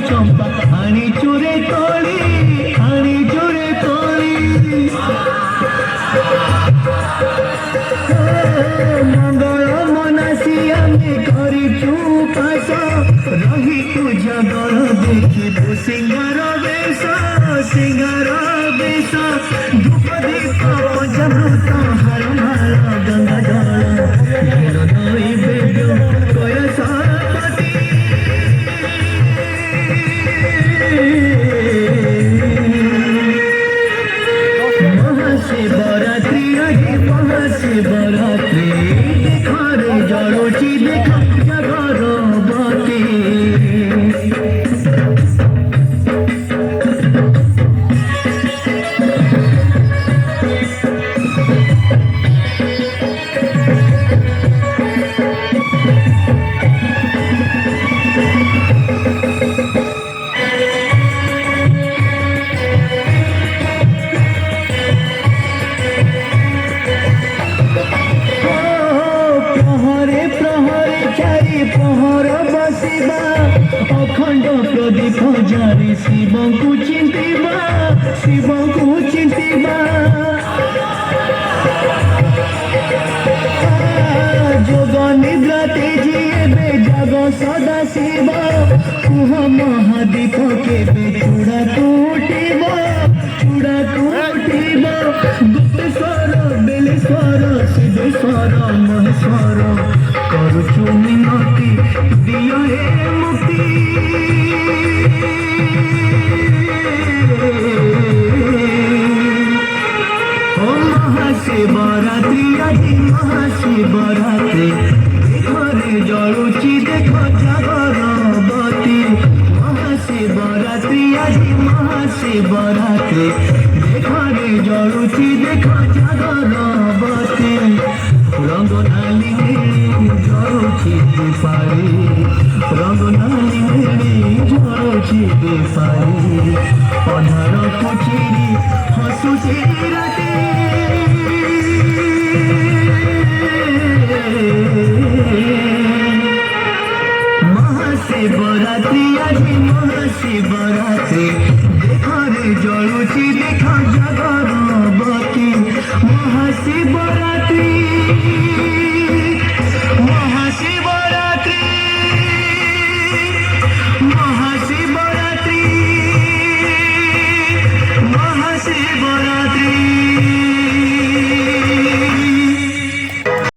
चंपा आनी चोरे तोली मंगल मनासी आमे करी चुपास रही तू जगल देखिबु सिंगार बेश धूप दीप पंचामृत हार माल गंगा जल नई बेद कयसपति महाशिवरात्रि आगे महाशिवरात्रि देखरे जलुची देख जगरबती पहर बसवा अखंड प्रदीप जारी शिव को चिंतिबा जोग निद्रा तेजी एबे जग सदा शिव कुह महादीप केबे चूड़ा कुटिब गुप्तेश्वर बेलेश्वर सिद्धेश्वर महेश्वर करुचु मिनती दियो हे मुक्ति ओ महाशिवरात्रि आदि महाशिवरात्रि घरे जलुची देख जगरबती महाशिवरात्रि आदि महाशिवरात्रि घरे जलुची देख जगरबती रंग नाली जलुची दीपारी रंग नाली जलुची दीपारी अधार कुचिरी हसुची राती महाशिवरात्रि आदि महाशिवरात्रि देखरे जलुची देख जगरबती महाशिवरात्रि।